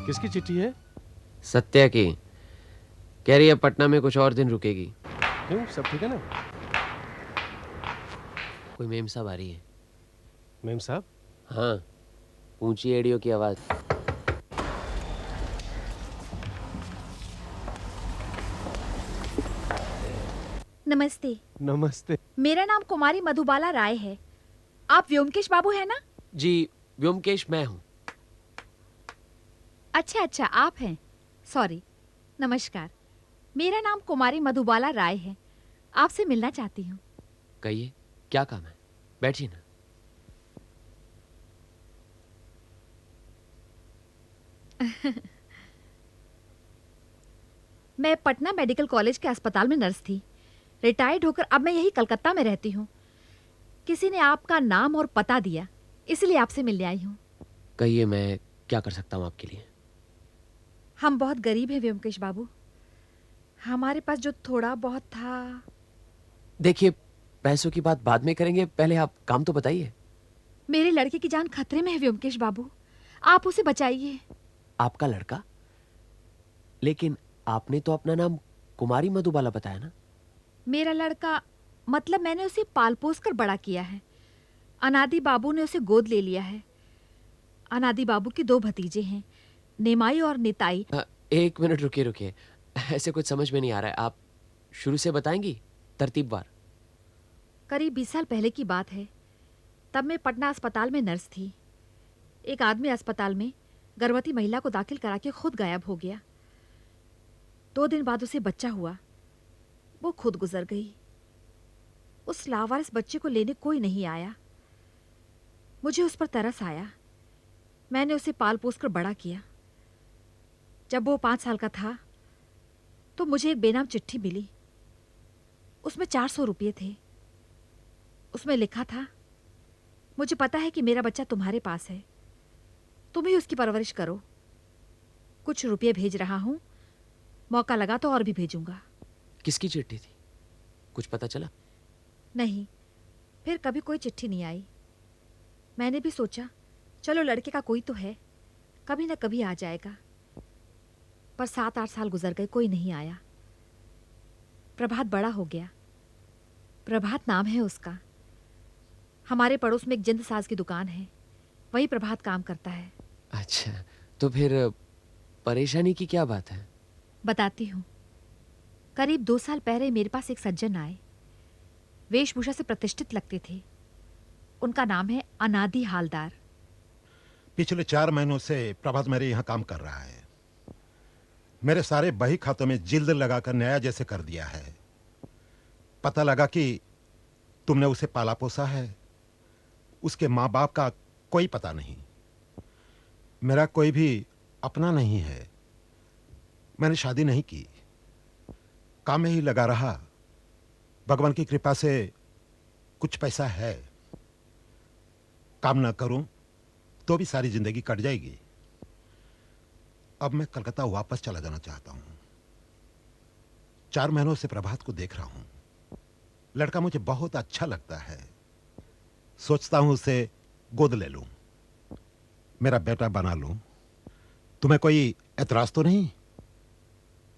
किसकी चिट्ठी है? सत्या की। कह रही है पटना में कुछ और दिन रुकेगी। क्यों, सब ठीक है ना? कोई मेम साहब आ रही है। मेम साहब? हाँ, ऊंची एड़ियों की आवाज। नमस्ते। नमस्ते। मेरा नाम कुमारी मधुबाला राय है। आप व्योमकेश बाबू है ना? जी, व्योमकेश मैं हूँ। अच्छा अच्छा, आप हैं। सॉरी। नमस्कार, मेरा नाम कुमारी मधुबाला राय है। आपसे मिलना चाहती हूँ। कहिए, क्या काम है? बैठिए ना। मैं पटना मेडिकल कॉलेज के अस्पताल में नर्स थी। रिटायर्ड होकर अब मैं यही कलकत्ता में रहती हूँ। किसी ने आपका नाम और पता दिया, इसलिए आपसे मिलने आई हूँ। कहिए, मैं क्या कर सकता हूँ आपके लिए? हम बहुत गरीब हैं व्योमकेश बाबू। हमारे पास जो थोड़ा बहुत था। देखिए, पैसों की बात बाद में करेंगे, पहले आप काम तो बताइए। मेरे लड़के की जान खतरे में है व्योमकेश बाबू, आप उसे बचाइए। आपका लड़का? लेकिन आपने तो अपना नाम कुमारी मधुबाला बताया ना? मेरा लड़का मतलब मैंने उसे पाल पोस कर बड़ा किया है। अनादि बाबू ने उसे गोद ले लिया है। अनादि बाबू की 2 भतीजे हैं, नेमाई और निताई। एक मिनट रुकिए रुकिए, ऐसे कुछ समझ में नहीं आ रहा है। आप शुरू से बताएंगी, तरतीबवार। करीब 20 साल पहले की बात है। तब मैं पटना अस्पताल में नर्स थी। एक आदमी अस्पताल में गर्भवती महिला को दाखिल करा के खुद गायब हो गया। 2 दिन बाद उसे बच्चा हुआ। वो खुद गुजर गई। उस लावारिस बच्चे को लेने कोई नहीं आया। मुझे उस पर तरस आया। मैंने उसे पाल पोस कर बड़ा किया। जब वो 5 साल का था तो मुझे एक बेनाम चिट्ठी मिली। उसमें 400 रुपये थे। उसमें लिखा था, मुझे पता है कि मेरा बच्चा तुम्हारे पास है, तुम ही उसकी परवरिश करो। कुछ रुपये भेज रहा हूं, मौका लगा तो और भी भेजूंगा। किसकी चिट्ठी थी? कुछ पता चला? नहीं, फिर कभी कोई चिट्ठी नहीं आई। मैंने भी सोचा चलो लड़के का कोई तो है, कभी ना कभी आ जाएगा। पर 7-8 साल गुजर गए, कोई नहीं आया। प्रभात बड़ा हो गया। प्रभात नाम है उसका। हमारे पड़ोस में एक जिंद साज की दुकान है, वही प्रभात काम करता है। अच्छा, तो फिर परेशानी की क्या बात है? बताती हूँ। करीब 2 साल पहले मेरे पास एक सज्जन आए। वेशभूषा से प्रतिष्ठित लगते थे। उनका नाम है अनादि हालदार। पिछले 4 महीनों से प्रभात मेरे यहाँ काम कर रहा है। मेरे सारे बही खातों में जिल्द लगाकर नया जैसे कर दिया है। पता लगा कि तुमने उसे पाला पोसा है। उसके माँ बाप का कोई पता नहीं। मेरा कोई भी अपना नहीं है। मैंने शादी नहीं की, काम में ही लगा रहा। भगवान की कृपा से कुछ पैसा है। काम ना करूं तो भी सारी जिंदगी कट जाएगी। अब मैं कलकत्ता वापस चला जाना चाहता हूं। 4 महीनों से प्रभात को देख रहा हूं। लड़का मुझे बहुत अच्छा लगता है। सोचता हूं उसे गोद ले लूं, मेरा बेटा बना लूं। तुम्हें कोई एतराज तो नहीं?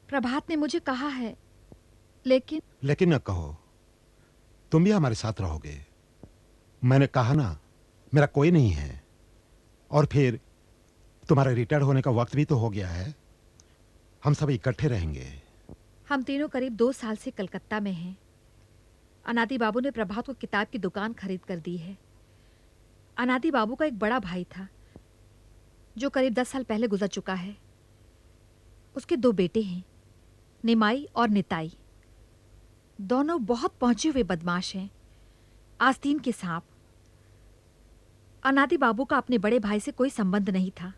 प्रभात ने मुझे कहा है, लेकिन न कहो, तुम भी हमारे साथ रहोगे। मैंने कहा ना, मेरा कोई नहीं है। और फिर तुम्हारे रिटायर होने का वक्त भी तो हो गया है। हम सब इकट्ठे रहेंगे। हम तीनों करीब 2 साल से कलकत्ता में हैं। अनादि बाबू ने प्रभात को किताब की दुकान खरीद कर दी है। अनादि बाबू का एक बड़ा भाई था जो करीब 10 साल पहले गुजर चुका है। उसके 2 बेटे हैं, निमाई और निताई। दोनों बहुत पहुंचे हुए बदमाश हैं, आस्तीन के सांप। अनादि बाबू का अपने बड़े भाई से कोई संबंध नहीं था,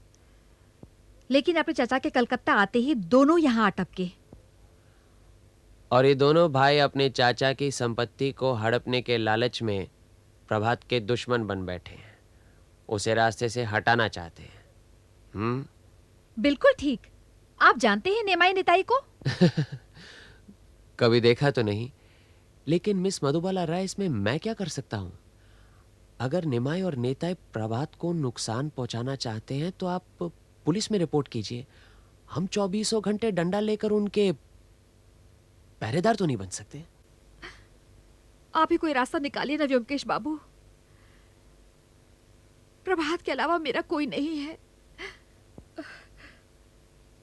लेकिन अपने चाचा के कलकत्ता आते ही दोनों यहां अटके। और ये दोनों भाई अपने चाचा की संपत्ति को हड़पने के लालच में प्रभात के दुश्मन बन बैठे हैं। उसे रास्ते से हटाना चाहते हैं। बिल्कुल ठीक। आप जानते हैं नेमाई निताई को? कभी देखा तो नहीं, लेकिन मिस मधुबाला राय, इसमें मैं क्या कर सकता हूं? अगर निमाई और नेताई प्रभात को नुकसान पहुंचाना चाहते हैं तो आप पुलिस में रिपोर्ट कीजिए। हम 24 घंटे डंडा लेकर उनके पहरेदार तो नहीं बन सकते। आप ही कोई रास्ता निकालिए ना व्योमकेश बाबू। प्रभात के अलावा मेरा कोई नहीं है।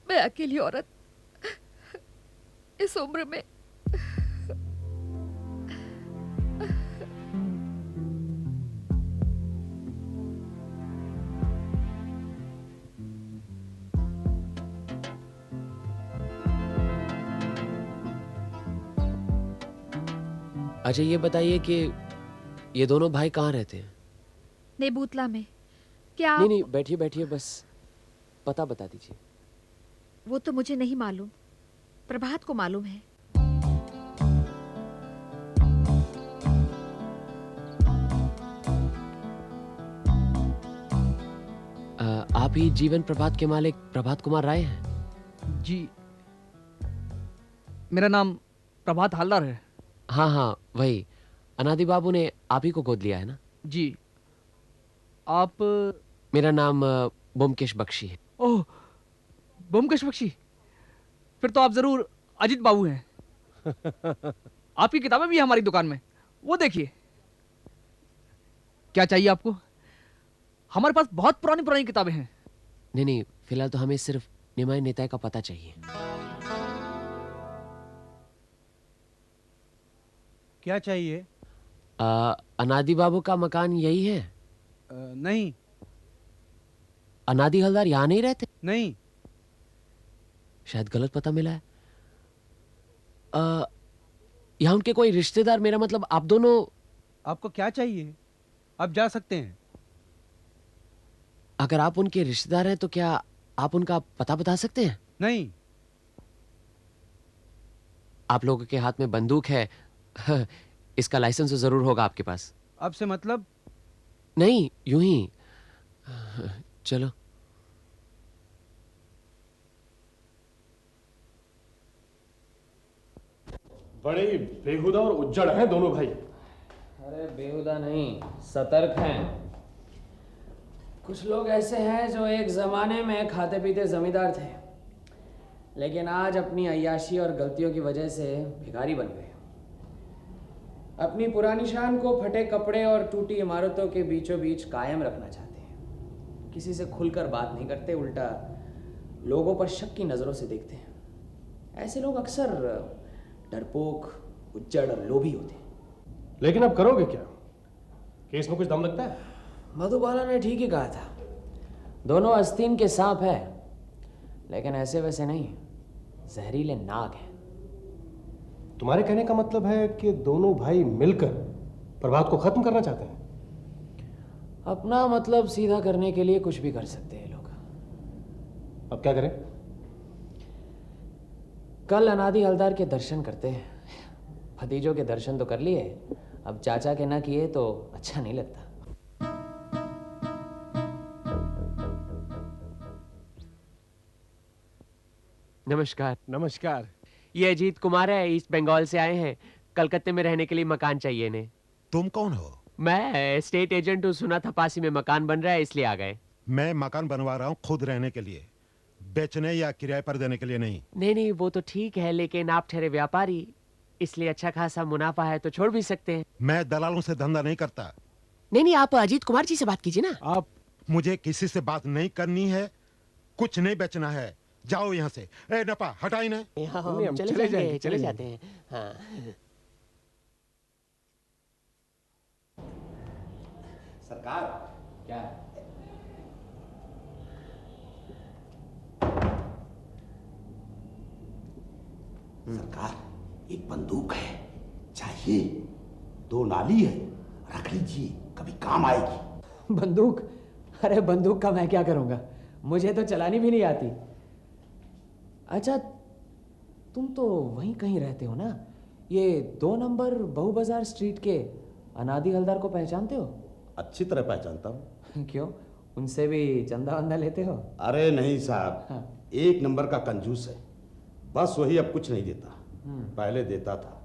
मैं अकेली औरत इस उम्र में। अच्छा ये बताइए कि ये दोनों भाई कहाँ रहते हैं? नेबूतला में। क्या नहीं नहीं, बैठिए बैठिए, बस पता बता दीजिए। वो तो मुझे नहीं मालूम, प्रभात को मालूम है। आप ही जीवन प्रभात के मालिक प्रभात कुमार राय हैं? जी, मेरा नाम प्रभात हालदार है। हाँ हाँ वही। अनादि बाबू ने आप ही को गोद लिया है ना? जी। आप? मेरा नाम ब्योमकेश बख्शी है। ओह, ब्योमकेश बख्शी। फिर तो आप जरूर अजित बाबू हैं। आपकी किताबें भी हैं हमारी दुकान में, वो देखिए। क्या चाहिए आपको? हमारे पास बहुत पुरानी पुरानी किताबें हैं। नहीं नहीं, फिलहाल तो हमें सिर्फ निमाई नेताय का पता चाहिए। क्या चाहिए? अनादि बाबू का मकान यही है? नहीं अनादि हलदार यहाँ नहीं रहते? नहीं। शायद गलत पता मिला है। यहाँ उनके कोई रिश्तेदार, मेरा मतलब आप दोनों। आपको क्या चाहिए? आप जा सकते हैं। अगर आप उनके रिश्तेदार हैं तो क्या आप उनका पता बता सकते हैं? नहीं। आप लोगों के हाथ में बंदूक है, इसका लाइसेंस तो जरूर होगा आपके पास। आपसे मतलब? नहीं, यूं ही। चलो। बड़े बेहुदा और उज्जड़ हैं दोनों भाई। अरे बेहुदा नहीं, सतर्क हैं। कुछ लोग ऐसे हैं जो एक जमाने में खाते पीते जमींदार थे, लेकिन आज अपनी अय्याशी और गलतियों की वजह से भिखारी बन गए। अपनी पुरानी शान को फटे कपड़े और टूटी इमारतों के बीचों बीच कायम रखना चाहते हैं। किसी से खुलकर बात नहीं करते, उल्टा लोगों पर शक की नज़रों से देखते हैं। ऐसे लोग अक्सर डरपोक, उज्जड़ और लोभी होते हैं। लेकिन अब करोगे क्या? केस में कुछ दम लगता है? मधुबाला ने ठीक ही कहा था, दोनों आस्तीन के सांप है, लेकिन ऐसे वैसे नहीं, जहरीले नाग हैं। तुम्हारे कहने का मतलब है कि दोनों भाई मिलकर प्रभात को खत्म करना चाहते हैं? अपना मतलब सीधा करने के लिए कुछ भी कर सकते हैं लोग। अब क्या करें? कल अनादि हलदार के दर्शन करते हैं। भतीजों के दर्शन तो कर लिए, अब चाचा के ना किए तो अच्छा नहीं लगता। नमस्कार। नमस्कार। ये अजीत कुमार है, ईस्ट बंगाल से आए हैं। कलकत्ते में रहने के लिए मकान चाहिए इन्हें। तुम कौन हो? मैं स्टेट एजेंट हूँ, सुना था पासी में मकान बन रहा है इसलिए आ गए। मैं मकान बनवा रहा हूँ खुद रहने के लिए, बेचने या किराए पर देने के लिए नहीं। नहीं नहीं, वो तो ठीक है, लेकिन आप ठहरे व्यापारी, इसलिए अच्छा खासा मुनाफा है तो छोड़ भी सकते हैं। मैं दलालों से धंधा नहीं करता। नहीं नहीं, आप अजीत कुमार जी से बात कीजिए ना। आप? मुझे किसी से बात नहीं करनी है, कुछ नहीं बेचना है। जाओ यहाँ से। ए नपा, हटाई ना। नहीं, हम चले जाएंगे, चले जाते हैं। हाँ। सरकार, क्या? सरकार एक बंदूक है, चाहिए? 2 नाली है, रख लीजिए, कभी काम आएगी। बंदूक? अरे बंदूक का मैं क्या करूंगा, मुझे तो चलानी भी नहीं आती। अच्छा, तुम तो वहीं कहीं रहते हो ना, ये 2 नंबर बहु बाजार स्ट्रीट के अनादि हलदार को पहचानते हो? अच्छी तरह पहचानता हूँ। क्यों, उनसे भी चंदा वंदा लेते हो? अरे नहीं साहब, हाँ। 1 नंबर का कंजूस है, बस वही अब कुछ नहीं देता। पहले देता था,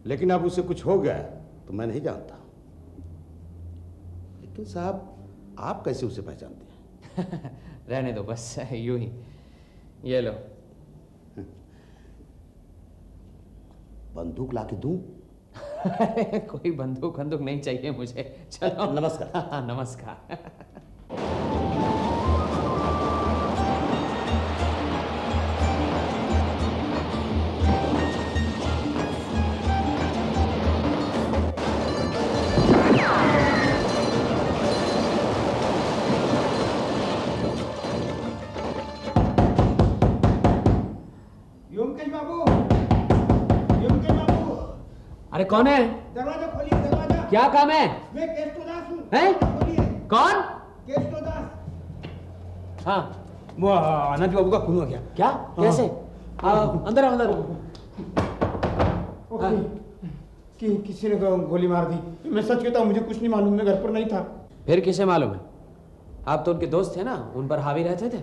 लेकिन अब उसे कुछ हो गया तो मैं नहीं जानता। लेकिन साहब, आप कैसे उसे पहचानते हैं? रहने दो बस यूं ही। ये लो। बंदूक ला के दूं? कोई बंदूक बंदूक नहीं चाहिए मुझे। चलो नमस्कार। हाँ, नमस्कार। योमकेश बाबू, योमकेश बाबू, अरे कौन है? दरवाजा खोलिए, दरवाजा। क्या काम है? मैं केष्टोदास हूँ। हैं? खोलिए। कौन? केष्टोदास। हाँ, वो आनंद बाबू का खून हो गया। क्या? कैसे? अंदर आओ, अंदर आओ। हाँ। किसी ने गोली मार दी। मैं सच कहता हूँ, मुझे कुछ नहीं मालूम, मैं घर पर नहीं था। फिर किसे मालूम है? आप तो उनके दोस्त थे ना, उन पर हावी रहते थे।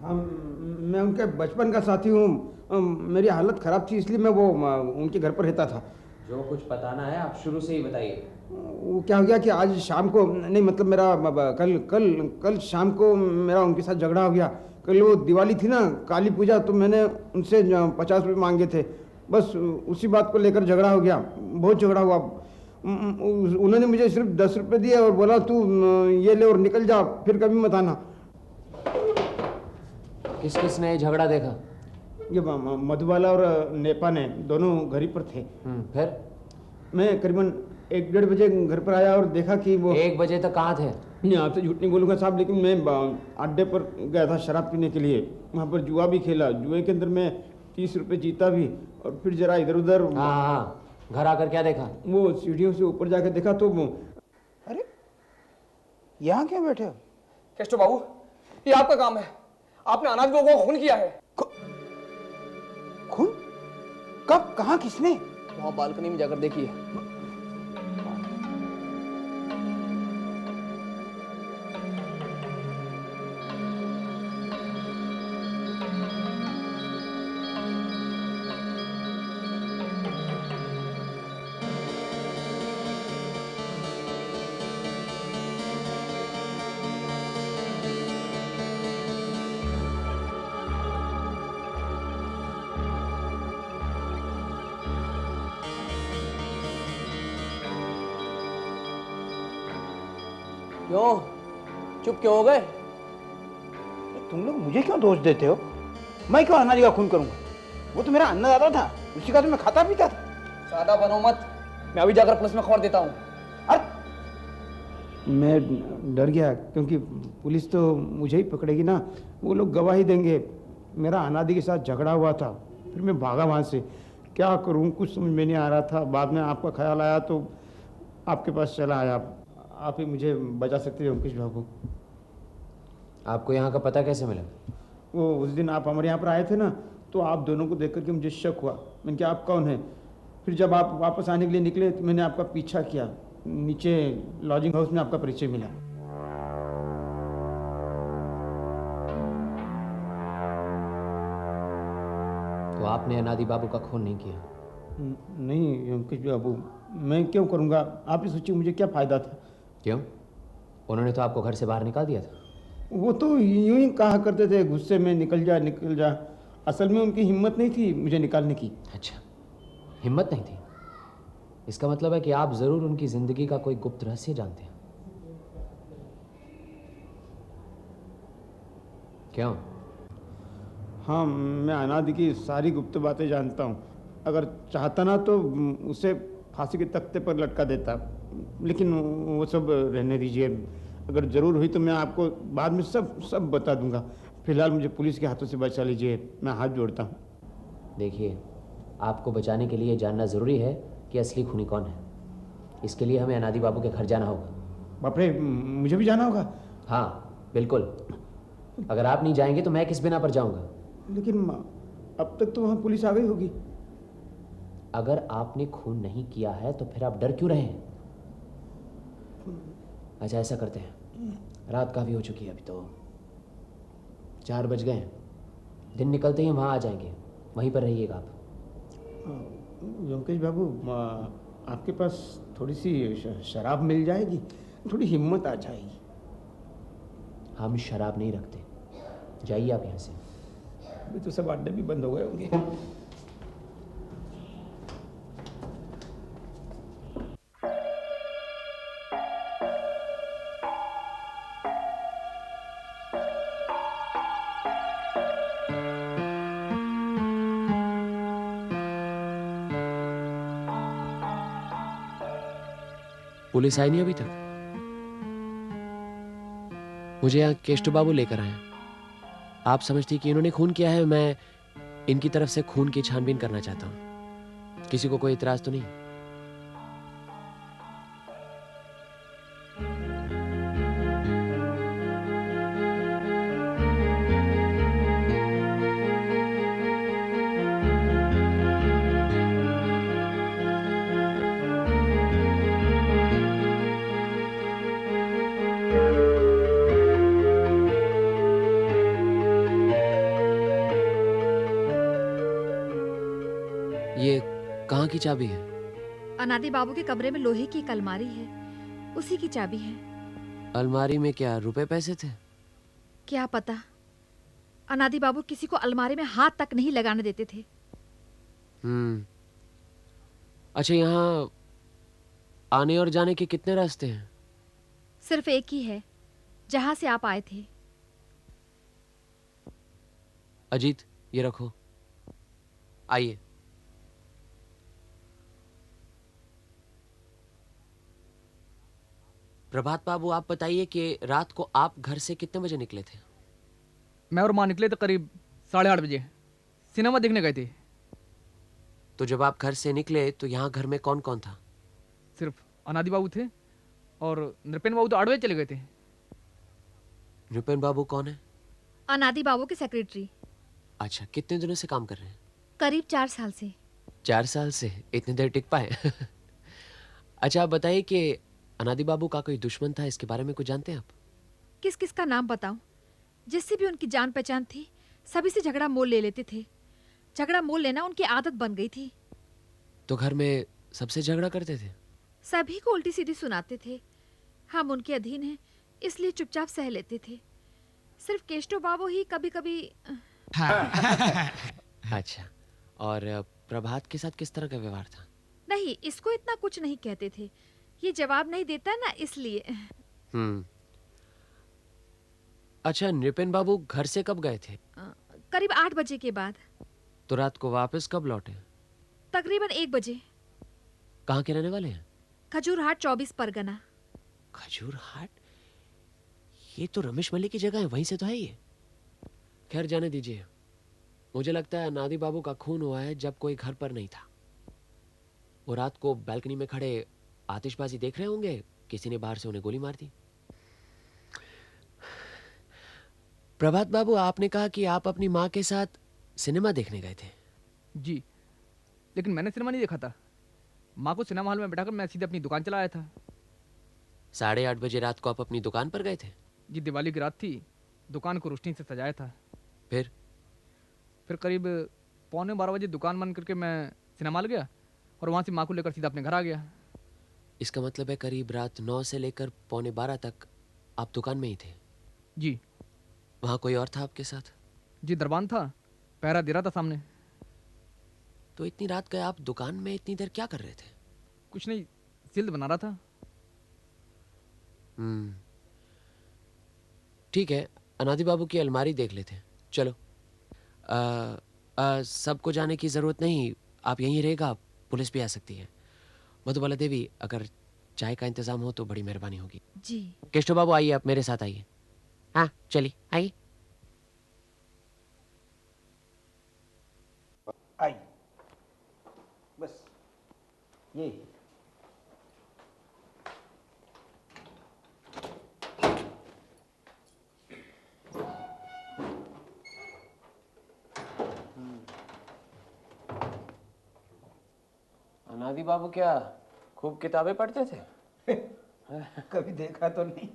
मैं उनके बचपन का साथी हूँ। मेरी हालत खराब थी, इसलिए मैं वो उनके घर पर रहता था। जो कुछ बताना है आप शुरू से ही बताइए। वो क्या हो गया कि आज शाम को, नहीं मतलब मेरा कल कल कल शाम को मेरा उनके साथ झगड़ा हो गया। कल वो दिवाली थी ना, काली पूजा, तो मैंने उनसे 50 रुपये मांगे थे। बस उसी बात को लेकर झगड़ा हो गया, बहुत झगड़ा हुआ। उन्होंने मुझे सिर्फ 10 रुपये दिए और बोला तू ये ले और निकल जा, फिर कभी मत आना। किस किस ने झगड़ा देखा? ये मधुबाला और नेपा ने, दोनों घर ही पर थे। फिर? मैं करीबन 1-1:30 बजे घर पर आया और देखा कि वो 1 बजे तक कहाँ थे? नहीं, आपसे झूठ नहीं बोलूँगा साहब, लेकिन मैं अड्डे पर गया था शराब पीने के लिए। वहाँ पर जुआ भी खेला, जुए के अंदर मैं 30 रुपये जीता भी, और फिर जरा इधर उधर। हाँ, घर आकर क्या देखा? वो सीढ़ियों से ऊपर जाकर देखा तो अरे यहाँ क्यों बैठे हो? केष्टो बाबू, ये आपका काम है। आपने अनाज बाबू को खून किया है। खून? कब? कहाँ? किसने? वहाँ बालकनी में जाकर देखिए। क्यों चुप क्यों हो गए? तुम लोग मुझे क्यों दोष देते हो? मैं क्यों अन्ना जी का खून करूंगा? वो तो मेरा अन्नदाता था, उसी का तो मैं खाता पीता था। सादा बनो मत, मैं अभी जाकर पुलिस में खबर देता हूँ। अरे मैं डर गया, क्योंकि पुलिस तो मुझे ही पकड़ेगी ना। वो लोग गवाही देंगे। मेरा अनादि के साथ झगड़ा हुआ था, फिर मैं भागा वहाँ से। क्या करूँ, कुछ समझ में नहीं आ रहा था। बाद में आपका ख्याल आया तो आपके पास चला आया। आप ही मुझे बचा सकते थे अंकुश बाबू। आपको यहाँ का पता कैसे मिला? वो उस दिन आप हमारे यहाँ पर आए थे ना, तो आप दोनों को देख करके मुझे शक हुआ। मैंने कहा आप कौन हैं? फिर जब आप वापस आने के लिए निकले तो मैंने आपका पीछा किया। नीचे लॉजिंग हाउस में आपका परिचय मिला। तो आपने अनादि बाबू का खून नहीं किया? नहीं अंकुश बाबू, मैं क्यों करूँगा? आप ही सोचिए, मुझे क्या फ़ायदा था? क्यों? उन्होंने तो आपको घर से बाहर निकाल दिया था। वो तो यूं ही कहा करते थे गुस्से में, निकल जा निकल जा। असल में उनकी हिम्मत नहीं थी मुझे निकालने की। अच्छा, हिम्मत नहीं थी? इसका मतलब है कि आप जरूर उनकी जिंदगी का कोई गुप्त रहस्य जानते हैं। क्यों? हाँ, मैं अनादि की सारी गुप्त बातें जानता हूँ। अगर चाहता ना तो उसे फांसी के तख्ते पर लटका देता, लेकिन वो सब रहने दीजिए। अगर ज़रूर हुई तो मैं आपको बाद में सब बता दूंगा। फिलहाल मुझे पुलिस के हाथों से बचा लीजिए, मैं हाथ जोड़ता हूँ। देखिए, आपको बचाने के लिए जानना ज़रूरी है कि असली खूनी कौन है। इसके लिए हमें अनादि बाबू के घर जाना होगा। बाप रे, मुझे भी जाना होगा? हाँ बिल्कुल। अगर आप नहीं जाएंगे तो मैं किस बिना पर जाऊंगा? लेकिन अब तक तो वहाँ पुलिस आ गई होगी। अगर आपने खून नहीं किया है तो फिर आप डर क्यों रहे हैं? अच्छा, ऐसा करते हैं, रात काफ़ी हो चुकी है, अभी तो 4 बज गए हैं। दिन निकलते ही हम वहाँ आ जाएंगे, वहीं पर रहिएगा आप। योमकेश बाबू, आपके पास थोड़ी सी शराब मिल जाएगी? थोड़ी हिम्मत आ जाएगी। हम शराब नहीं रखते, जाइए आप यहाँ से। अभी तो सब अड्डे भी बंद हो गए होंगे। पुलिस आई नहीं अभी तक? मुझे यहाँ केष्टू बाबू लेकर आए। आप समझती कि इन्होंने खून किया है? मैं इनकी तरफ से खून की छानबीन करना चाहता हूँ। किसी को कोई इतराज तो नहीं? ये कहाँ की चाबी है? अनादि बाबू के कमरे में लोहे की एक अलमारी है, उसी की चाबी है। अलमारी में क्या रुपए पैसे थे? क्या पता। अनादि बाबू किसी को अलमारी में हाथ तक नहीं लगाने देते थे। अच्छा, यहाँ आने और जाने के कितने रास्ते हैं? सिर्फ एक ही है, जहां से आप आए थे। अजीत, ये रखो। आइए। प्रभात बाबू, आप बताइए कि रात को आप घर से कितने बजे निकले थे? मैं और माँ निकले थे करीब 8:30 बजे, सिनेमा देखने गए थे। तो जब आप घर से निकले तो यहाँ घर में कौन कौन था? सिर्फ अनादि बाबू थे और नृपेन बाबू तो 8 बजे चले गए थे। नृपेन बाबू कौन है? अनादि बाबू के सेक्रेटरी। अच्छा, कितने दिनों से काम कर रहे हैं? करीब 4 साल से। 4 साल से? इतनी देर टिक पाए? अच्छा, आप बताइए कि अनादि बाबू का कोई दुश्मन था, इसके बारे में कुछ जानते हैं आप? किस किस का नाम बताऊं? जिससे भी उनकी जान पहचान थी, सभी से झगड़ा मोल ले लेते थे। झगड़ा मोल लेना उनकी आदत बन गई थी। तो घर में सबसे झगड़ा करते थे? सभी को उल्टी सीधी सुनाते थे। हम उनके अधीन हैं, इसलिए चुपचाप सह लेते थे। सिर्फ केष्टो बाबू ही कभी कभी। अच्छा, और प्रभात के साथ किस तरह का व्यवहार था? नहीं, इसको इतना कुछ नहीं कहते थे। ये जवाब नहीं देता ना, इसलिए। अच्छा, नृपेन बाबू घर से कब गए थे? करीब 8 बजे के बाद। तो रात को वापस कब लौटे? तकरीबन 1 बजे। कहाँ के रहने वाले हैं? खजूरहाट 24 परगना। खजूरहाट? ये तो रमेश मलिक की जगह है, वहीं से तो है ये। खैर, जाने दीजिए। मुझे लगता है अनादि बाबू का खून हुआ है जब कोई घर पर नहीं था। वो रात को बालकनी में खड़े आतिशबाजी देख रहे होंगे, किसी ने बाहर से उन्हें गोली मार दी। प्रभात बाबू, आपने कहा कि आप अपनी माँ के साथ सिनेमा देखने गए थे। जी, लेकिन मैंने सिनेमा नहीं देखा था। माँ को सिनेमा हॉल में बैठाकर मैं सीधे अपनी दुकान चला आया था। 8:30 बजे रात को आप अपनी दुकान पर गए थे? जी, दिवाली की रात थी, दुकान को रोशनी से सजाया था। फिर करीब 11:45 बजे दुकान बंद करके मैं सिनेमा हॉल गया और वहाँ से माँ को लेकर सीधा अपने घर आ गया। इसका मतलब है करीब रात 9 से लेकर 11:45 तक आप दुकान में ही थे? जी। वहाँ कोई और था आपके साथ? जी, दरबान था, पहरा दे रहा था सामने। तो इतनी रात गए आप दुकान में इतनी देर क्या कर रहे थे? कुछ नहीं, जिल्द बना रहा था। ठीक है, अनादि बाबू की अलमारी देख लेते हैं। चलो। सबको जाने की जरूरत नहीं, आप यहीं रहेगा, पुलिस भी आ सकती है। मधुबाला देवी, अगर चाय का इंतजाम हो तो बड़ी मेहरबानी होगी। जी। केष्टो बाबू, आइए, आप मेरे साथ आइए। हाँ, चलिए, आइए। आई बस ये अनादि बाबू क्या खूब किताबें पढ़ते थे? कभी देखा तो नहीं।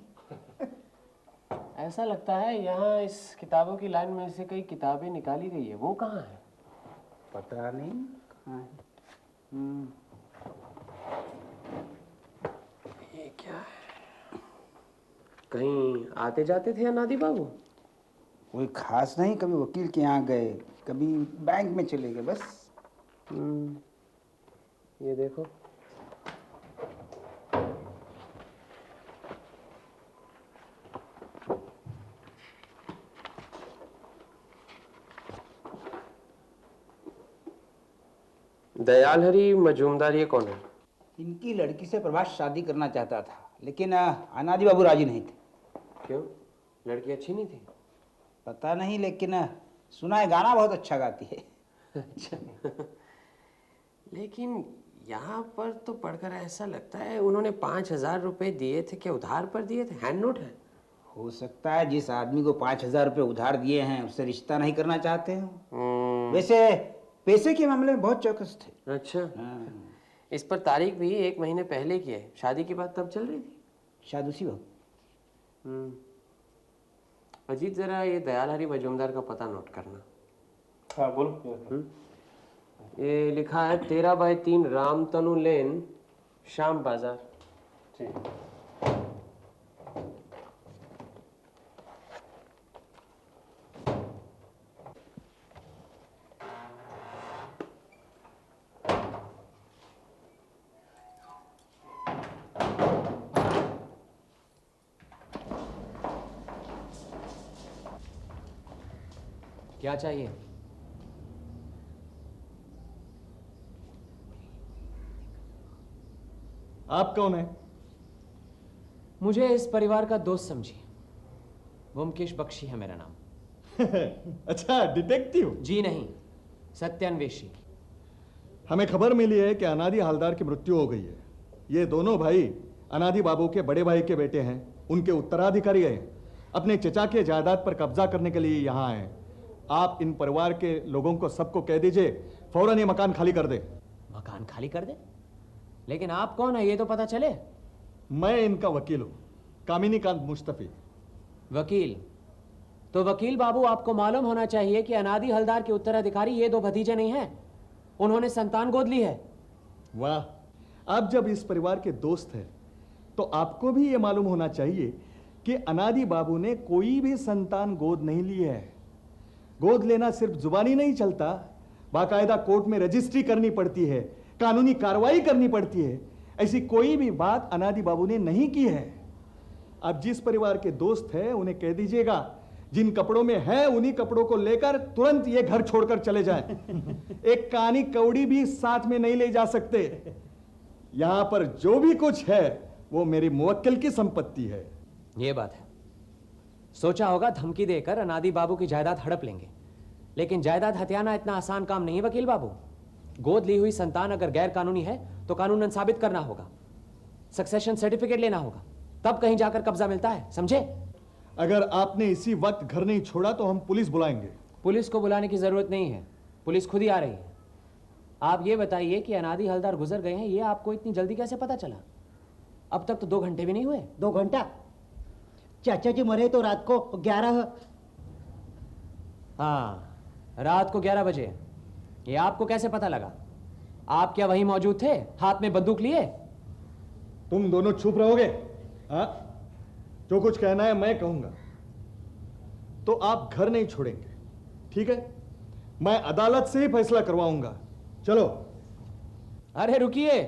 ऐसा लगता है यहाँ इस किताबों की लाइन में से कई किताबें निकाली गई है। वो कहाँ है? पता नहीं कहाँ है। ये क्या है? कहीं आते जाते थे अनादि बाबू? कोई खास नहीं, कभी वकील के यहाँ गए, कभी बैंक में चले गए, बस। ये देखो। दयाल हरी मजूमदार ये कौन है? इनकी लड़की से प्रभात शादी करना चाहता था, लेकिन अनादि बाबू राजी नहीं थे। क्यों? लड़की अच्छी नहीं थी? पता नहीं, लेकिन सुना है गाना बहुत अच्छा गाती है। अच्छा। लेकिन यहाँ पर तो पढ़कर ऐसा लगता है उन्होंने 5,000 रुपए दिए थे। क्या उधार पर दिए थे? हैंड नोट है? हो सकता है जिस आदमी को 5,000 रुपये उधार दिए हैं उससे रिश्ता नहीं करना चाहते हो। वैसे पैसे के मामले में बहुत चौकस थे। अच्छा। हाँ। इस पर तारीख भी 1 महीने पहले की है। शादी की बात तब चल रही थी? शायद उसी वक्त। अजीत, जरा ये दयाल हरी मजूमदार का पता नोट करना। हाँ बोलो। ये लिखा है 13/3 रामतनु लेन, शाम बाजार। ठीक। क्या चाहिए? आप कौन है? मुझे इस परिवार का दोस्त समझिए। ब्योमकेश बख्शी है मेरा नाम। अच्छा, डिटेक्टिव? जी नहीं, सत्यान्वेषी। हमें खबर मिली है कि अनादि हवलदार की मृत्यु हो गई है। ये दोनों भाई अनादि बाबू के बड़े भाई के बेटे हैं, उनके उत्तराधिकारी हैं। अपने चचा के जायदाद पर कब्जा करने के लिए यहाँ आए। आप इन परिवार के लोगों को सबको कह दीजिए फौरन ये मकान खाली कर दे। मकान खाली कर दे? लेकिन आप कौन है ये तो पता चले। मैं इनका वकील हूँ, कामिनीकांत मुस्तफी। वकील? तो वकील बाबू, आपको मालूम होना चाहिए कि अनादि हवलदार के उत्तराधिकारी ये 2 भतीजे नहीं हैं। उन्होंने संतान गोद ली है। वाह, आप जब इस परिवार के दोस्त हैं तो आपको भी ये मालूम होना चाहिए कि अनादि बाबू ने कोई भी संतान गोद नहीं ली है। गोद लेना सिर्फ जुबानी नहीं चलता, बाकायदा कोर्ट में रजिस्ट्री करनी पड़ती है, कानूनी कार्रवाई करनी पड़ती है। ऐसी कोई भी बात अनादि बाबू ने नहीं की है। आप जिस परिवार के दोस्त हैं उन्हें कह दीजिएगा जिन कपड़ों में है उन्हीं कपड़ों को लेकर तुरंत ये घर छोड़कर चले जाएं। एक कानी कौड़ी भी साथ में नहीं ले जा सकते। यहां पर जो भी कुछ है वो मेरी मुवक्किल की संपत्ति है। ये बात है। सोचा होगा धमकी देकर अनादि बाबू की जायदाद हड़प लेंगे, लेकिन जायदाद हथियाना इतना आसान काम नहीं है वकील बाबू। गोद ली हुई संतान अगर गैर कानूनी है तो कानूनन साबित करना होगा, सक्सेशन सर्टिफिकेट लेना होगा, तब कहीं जाकर कब्जा मिलता है, समझे? अगर आपने इसी वक्त घर नहीं छोड़ा तो हम पुलिस बुलाएंगे। पुलिस को बुलाने की जरूरत नहीं है, पुलिस खुद ही आ रही है। आप ये बताइए कि अनादि हवलदार गुजर गए हैं, ये आपको इतनी जल्दी कैसे पता चला? अब तक तो 2 घंटे भी नहीं हुए। 2 घंटा? चाचा जी मरे तो रात को 11। हाँ, रात को 11 बजे। ये आपको कैसे पता लगा? आप क्या वहीं मौजूद थे, हाथ में बंदूक लिए? तुम दोनों चुप रहोगे? हाँ, जो कुछ कहना है मैं कहूंगा। तो आप घर नहीं छोड़ेंगे, ठीक है? मैं अदालत से ही फैसला करवाऊंगा। चलो। अरे रुकिए,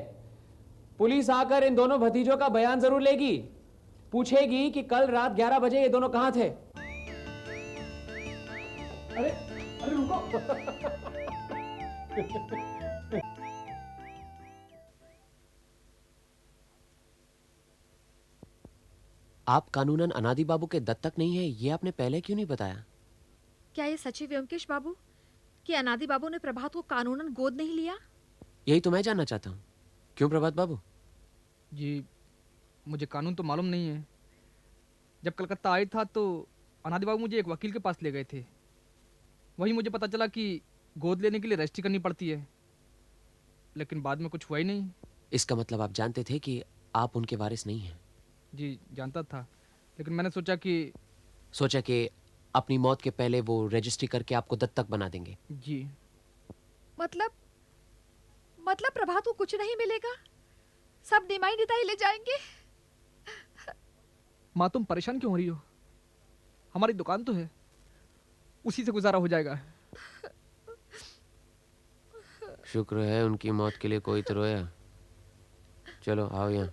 पुलिस आकर इन दोनों भतीजों का बयान जरूर लेगी, पूछेगी कि कल रात 11 बजे ये दोनों कहां थे। अरे अरे रुको। आप कानूनन अनादि बाबू के दत्तक नहीं है, ये आपने पहले क्यों नहीं बताया? क्या ये सच है व्योमकेश बाबू कि अनादि बाबू ने प्रभात को कानूनन गोद नहीं लिया? यही तो मैं जानना चाहता हूँ। क्यों प्रभात बाबू? जी, मुझे कानून तो मालूम नहीं है। जब कलकत्ता आई था तो अनादि बाबू मुझे एक वकील के पास ले गए थे। वही मुझे पता चला कि गोद लेने के लिए रजिस्ट्री करनी पड़ती है, लेकिन बाद में कुछ हुआ ही नहीं। इसका मतलब आप जानते थे कि आप उनके वारिस नहीं हैं? जी जानता था, लेकिन मैंने सोचा कि अपनी मौत के पहले वो रजिस्ट्री करके आपको दत्तक बना देंगे। जी। मतलब प्रभात को कुछ नहीं मिलेगा, सब निमाई निताई ले जाएंगे। माँ तुम परेशान क्यों हो रही हो? हमारी दुकान तो है, उसी से गुजारा हो जाएगा। शुक्र है उनकी मौत के लिए कोई तो रोया। चलो आओ यहाँ।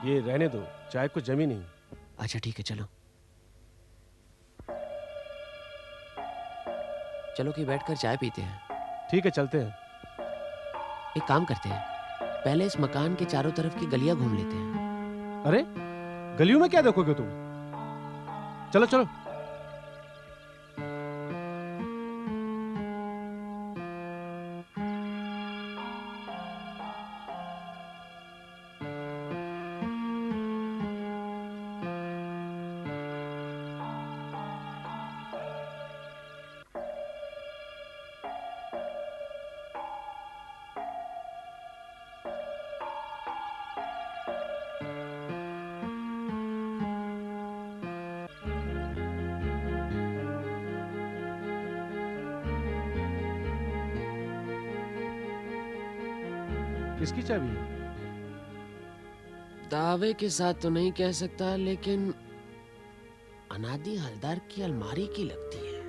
ये रहने दो, चाय कुछ जमी नहीं। अच्छा ठीक है, चलो चलो कि बैठकर चाय पीते हैं। ठीक है, चलते हैं। एक काम करते हैं, पहले इस मकान के चारों तरफ की गलियां घूम लेते हैं। अरे गलियों में क्या देखोगे तुम? चलो चलो। किसकी चाबी है? दावे के साथ तो नहीं कह सकता, लेकिन अनादि हलदार की अलमारी की लगती है।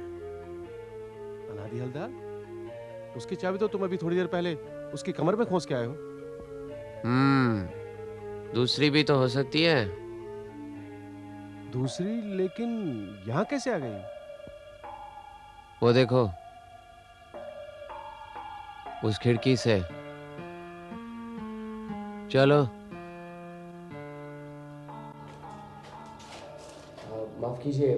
अनादि हलदार? उसकी चाबी तो तुम अभी थोड़ी देर पहले उसकी कमर में खोस के आए हो। दूसरी भी तो हो सकती है। दूसरी? लेकिन यहाँ कैसे आ गई? वो देखो, उस खिड़की से। चलो। माफ कीजिए,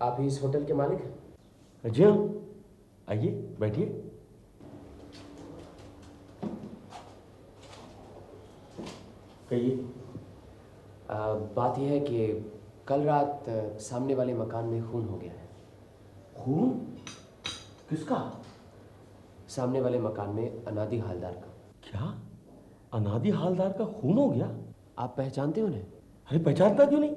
आप ही इस होटल के मालिक हैं? जी हाँ, आइए बैठिए। कहिए। बात यह है कि कल रात सामने वाले मकान में खून हो गया है। खून? किसका? सामने वाले मकान में अनादि हालदार का। क्या? अनादि हालदार का खून हो गया? आप पहचानते हो उन्हें? अरे पहचानता क्यों नहीं,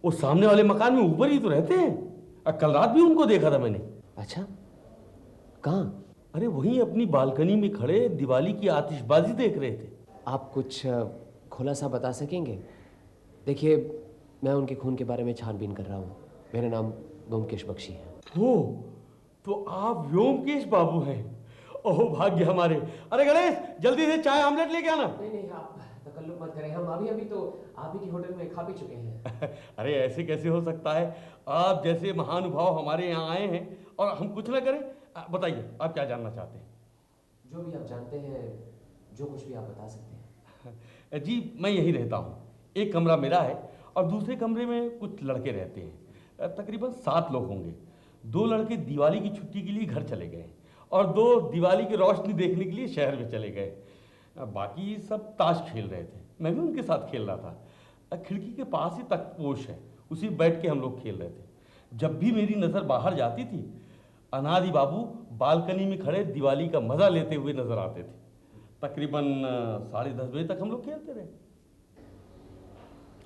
वो सामने वाले मकान में ऊपर ही तो रहते हैं। कल रात भी उनको देखा था मैंने। अच्छा, कहाँ? अरे वहीं अपनी बालकनी में खड़े दिवाली की आतिशबाजी देख रहे थे। आप कुछ खुलासा बता सकेंगे? देखिए, मैं उनके खून के बारे में छानबीन कर रहा हूँ। मेरा नाम व्योमकेश बख्शी है। हो, तो आप व्योमकेश बाबू हैं। ओह भाग्य हमारे। अरे गणेश, जल्दी से चाय आमलेट लेके आना। नहीं, आप तकल्लुफ मत करें, हम अभी तो आप ही की होटल में खा पी चुके हैं। अरे ऐसे कैसे हो सकता है? आप जैसे महानुभाव हमारे यहाँ आए हैं और हम कुछ ना करें? बताइए, आप क्या जानना चाहते हैं? जो भी आप जानते हैं, जो कुछ भी आप बता सकते हैं। जी, मैं यहीं रहता हूँ। एक कमरा मेरा है और दूसरे कमरे में कुछ लड़के रहते हैं। तकरीबन 7 लोग होंगे। 2 लड़के दिवाली की छुट्टी के लिए घर चले गए और 2 दिवाली की रोशनी देखने के लिए शहर में चले गए। बाकी सब ताश खेल रहे थे, मैं भी उनके साथ खेल रहा था। खिड़की के पास ही तख्तपोश है, उसी बैठ के हम लोग खेल रहे थे। जब भी मेरी नज़र बाहर जाती थी, अनादि बाबू बालकनी में खड़े दिवाली का मज़ा लेते हुए नजर आते थे। तकरीबन 10:30 बजे तक हम लोग खेलते रहे।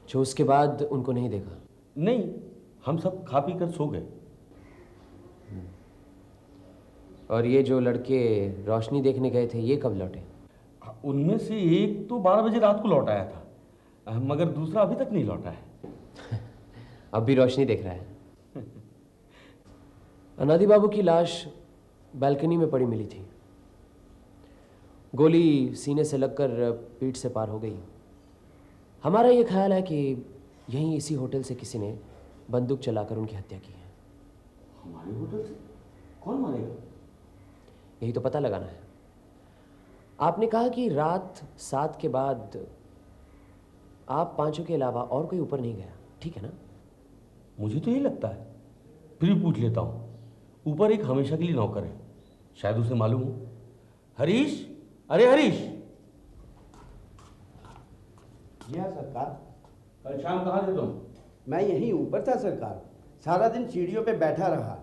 जो उसके बाद उनको नहीं देखा? नहीं, हम सब खा पी कर सो गए। और ये जो लड़के रोशनी देखने गए थे, ये कब लौटे? उनमें से एक तो 12 बजे रात को लौट आया था, मगर दूसरा अभी तक नहीं लौटा है। अब भी रोशनी देख रहा है। अनादि बाबू की लाश बालकनी में पड़ी मिली थी। गोली सीने से लगकर पीठ से पार हो गई। हमारा ये ख्याल है कि यहीं इसी होटल से किसी ने बंदूक चलाकर उनकी हत्या की है। हमारे होटल से? कौन मारेगा? यही तो पता लगाना है। आपने कहा कि रात 7 के बाद आप पांचों के अलावा और कोई ऊपर नहीं गया, ठीक है ना? मुझे तो यही लगता है, फिर भी पूछ लेता हूँ। ऊपर एक हमेशा के लिए नौकर है, शायद उसे मालूम हो। हरीश, अरे हरीश। जी हाँ सरकार। कल शाम कहाँ थे तुम? मैं यहीं ऊपर था सरकार, सारा दिन सीढ़ियों पे बैठा रहा।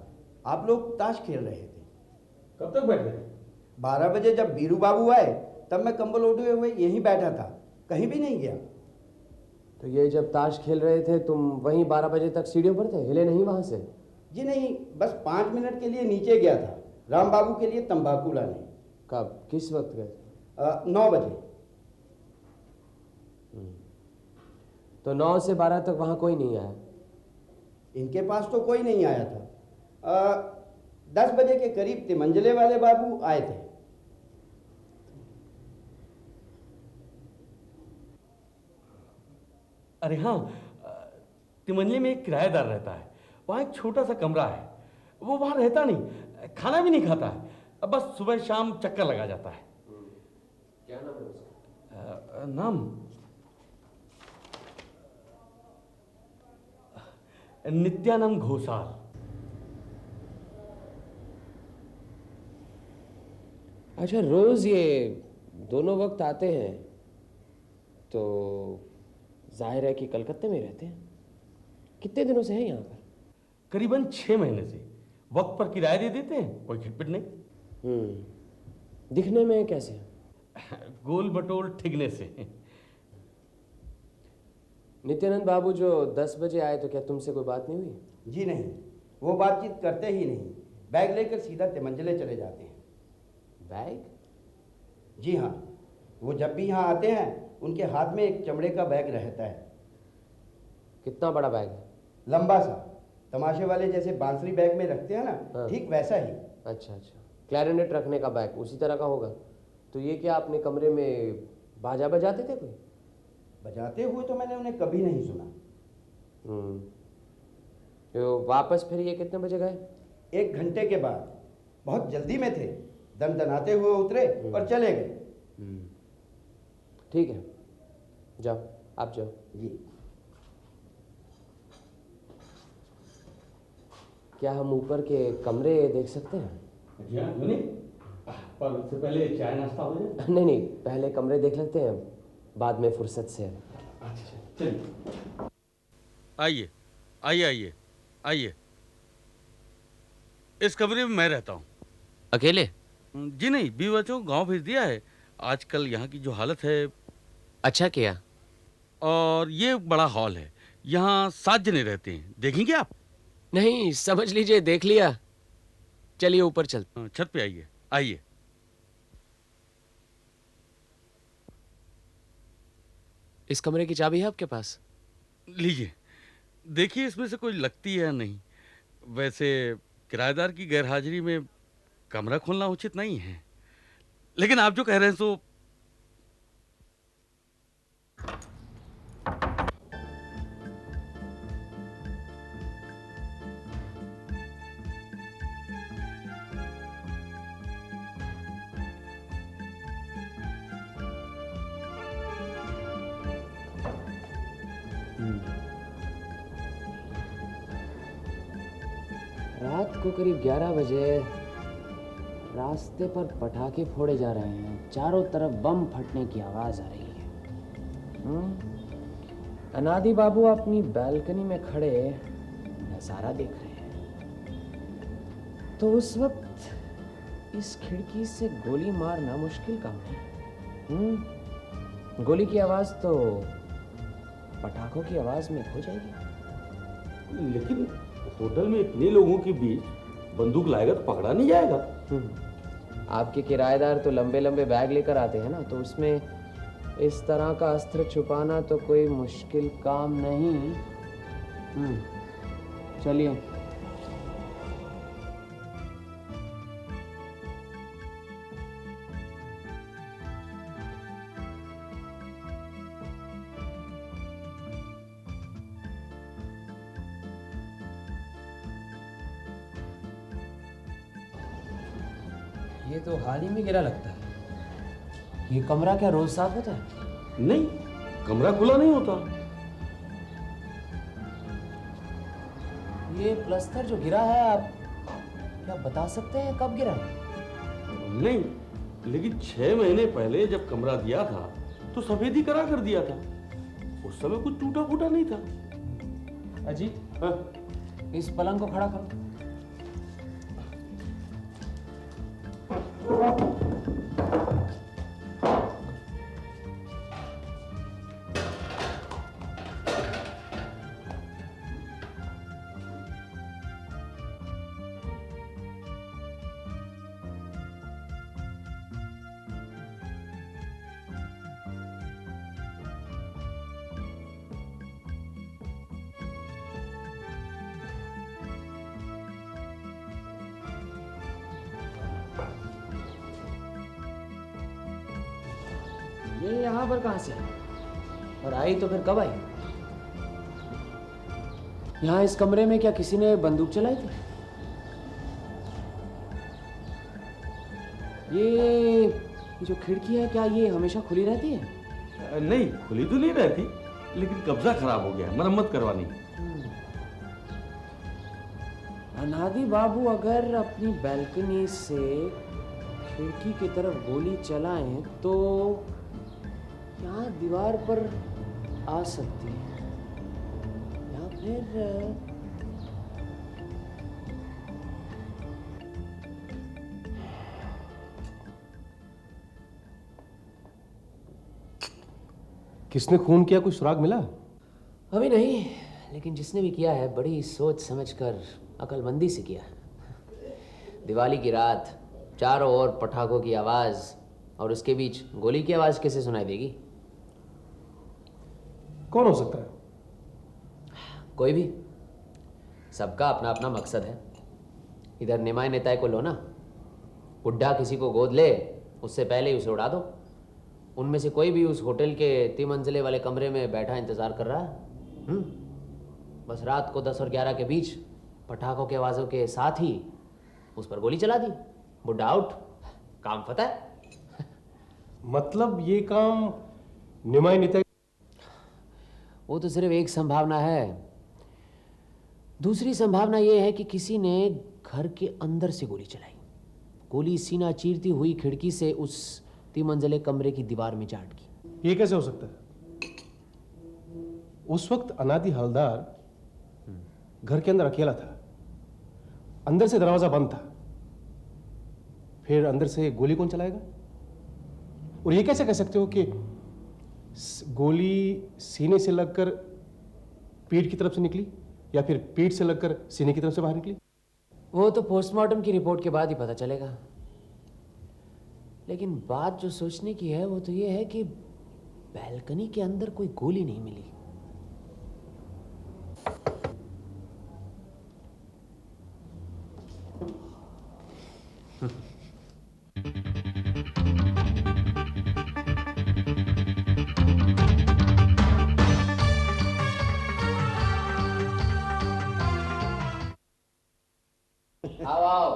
आप लोग ताश खेल रहे थे। कब तक बैठे थे? 12 बजे जब बीरू बाबू आए तब मैं कंबल ओढ़े हुए यहीं बैठा था, कहीं भी नहीं गया। तो ये जब ताश खेल रहे थे तुम वहीं 12 बजे तक सीढ़ियों पर थे, हिले नहीं वहां से? जी नहीं, बस 5 मिनट के लिए नीचे गया था, राम बाबू के लिए तंबाकू लाने। कब, किस वक्त गए? 9 बजे। तो 9 से 12 तक वहां कोई नहीं आया? इनके पास तो कोई नहीं आया था। 10 बजे के करीब तिमंजले वाले बाबू आए थे। अरे हाँ, तिमंजले में एक किराएदार रहता है, वहाँ एक छोटा सा कमरा है। वो वहाँ रहता नहीं, खाना भी नहीं खाता है, बस सुबह शाम चक्कर लगा जाता है। क्या नाम है उसका? नाम नित्यानंद घोषाल। अच्छा, रोज ये दोनों वक्त आते हैं तो जाहिर है कि कलकत्ते में रहते हैं। कितने दिनों से हैं यहाँ पर? करीबन 6 महीने से। वक्त पर किराया दे देते हैं, कोई खटपट नहीं। दिखने में कैसे हैं? गोल बटोल ठिगने से। नित्यानंद बाबू जो 10 बजे आए तो क्या तुमसे कोई बात नहीं हुई? जी नहीं, वो बातचीत करते ही नहीं, बैग लेकर सीधा तिमंजले चले जाते हैं। बैग? जी हाँ, वो जब भी यहाँ आते हैं उनके हाथ में एक चमड़े का बैग रहता है। कितना बड़ा बैग है? लंबा सा, तमाशे वाले जैसे बांसुरी बैग में रखते हैं ना, ठीक वैसा ही। अच्छा अच्छा, क्लैरिनेट रखने का बैग उसी तरह का होगा। तो ये क्या अपने कमरे में बाजा बजाते थे कोई? बजाते हुए तो मैंने उन्हें कभी नहीं सुना। तो वापस फिर ये कितने बजे गए? 1 घंटे के बाद, बहुत जल्दी में थे, दनदनाते हुए उतरे और चले गए। ठीक है, जाओ, आप जाओ। जी। क्या हम ऊपर के कमरे देख सकते हैं? जी हाँ, क्यों नहीं? पर उससे पहले चाय नाश्ता हो जाए। नहीं नहीं, पहले कमरे देख लेते हैं, बाद में फुर्सत से। अच्छा चलिए। आइए आइए आइए आइए। इस कमरे में मैं रहता हूँ। अकेले? जी नहीं, बीवी बच्चों को गांव भेज दिया है। आजकल यहाँ की जो हालत है। अच्छा किया। और ये बड़ा हॉल है, यहाँ 7 जने रहते हैं। देखेंगे आप? नहीं, समझ लीजिए देख लिया। चलिए ऊपर चलते। छत पे आइए आइए। इस कमरे की चाबी है आपके पास? लीजिए, देखिए इसमें से कोई लगती है या नहीं। वैसे किराएदार की गैरहाजिरी में कमरा खोलना उचित नहीं है, लेकिन आप जो कह रहे हैं सो। रात को करीब 11 बजे रास्ते पर पटाखे फोड़े जा रहे हैं, चारों तरफ बम फटने की आवाज आ रही है। अनादि बाबू अपनी बालकनी में खड़े नजारा देख रहे हैं। तो उस वक्त इस खिड़की से गोली मारना मुश्किल काम है। गोली की आवाज तो पटाखों की आवाज में खो जाएगी। लेकिन होटल में इतने लोगों के बीच बंदूक लाएगा तो पकड़ा नहीं जाएगा। आपके किराएदार तो लंबे लंबे बैग लेकर आते हैं ना, तो उसमें इस तरह का अस्त्र छुपाना तो कोई मुश्किल काम नहीं। चलिए। ये तो हाल ही में गिरा लगता है। ये कमरा क्या रोज साफ होता है? नहीं, कमरा खुला नहीं होता। ये प्लस्तर जो गिरा है, आप क्या बता सकते हैं कब गिरा? नहीं, लेकिन 6 महीने पहले जब कमरा दिया था तो सफेदी करा कर दिया था। उस समय कुछ टूटा फूटा नहीं था। अजीत, इस पलंग को खड़ा करो। ये यहाँ पर कहाँ से आई? और आई तो फिर कब आई? यहाँ इस कमरे में क्या किसी ने बंदूक चलाई थी? ये जो खिड़की है क्या ये हमेशा खुली रहती है? नहीं, खुली तो नहीं रहती, लेकिन कब्जा खराब हो गया, मरम्मत करवानी। अनादि बाबू अगर अपनी बैल्कनी से खिड़की की तरफ गोली चलाएं तो यहाँ दीवार पर आ सकती है, या फिर किसने खून किया, कुछ सुराग मिला? अभी नहीं, लेकिन जिसने भी किया है बड़ी सोच समझकर अकलमंदी से किया। दिवाली की रात, चारों ओर पटाखों की आवाज और उसके बीच गोली की आवाज कैसे सुनाई देगी? कौन हो सकता है? कोई भी, सबका अपना अपना मकसद है। इधर निमाय नेताय को लो ना, बुड्ढा किसी को गोद ले उससे पहले ही उसे उड़ा दो। उनमें से कोई भी उस होटल के 3 मंजिले वाले कमरे में बैठा इंतजार कर रहा है। बस रात को 10 और 11 के बीच पटाखों की आवाज़ों के साथ ही उस पर गोली चला दी, बुड्ढा आउट, काम फतह। मतलब ये काम निमाय नेता? वो तो सिर्फ एक संभावना है। दूसरी संभावना ये है कि किसी ने घर के अंदर से गोली चलाई। गोली सीना चीरती हुई खिड़की से उस 3 मंजिले कमरे की दीवार में जा अटकी। ये कैसे हो सकता है? उस वक्त अनादि हवलदार घर के अंदर अकेला था, अंदर से दरवाजा बंद था, फिर अंदर से गोली कौन चलाएगा? और ये कैसे कह सकते हो कि गोली सीने से लगकर पीठ की तरफ से निकली या फिर पीठ से लगकर सीने की तरफ से बाहर निकली? वो तो पोस्टमार्टम की रिपोर्ट के बाद ही पता चलेगा। लेकिन बात जो सोचने की है वो तो ये है कि बैल्कनी के अंदर कोई गोली नहीं मिली।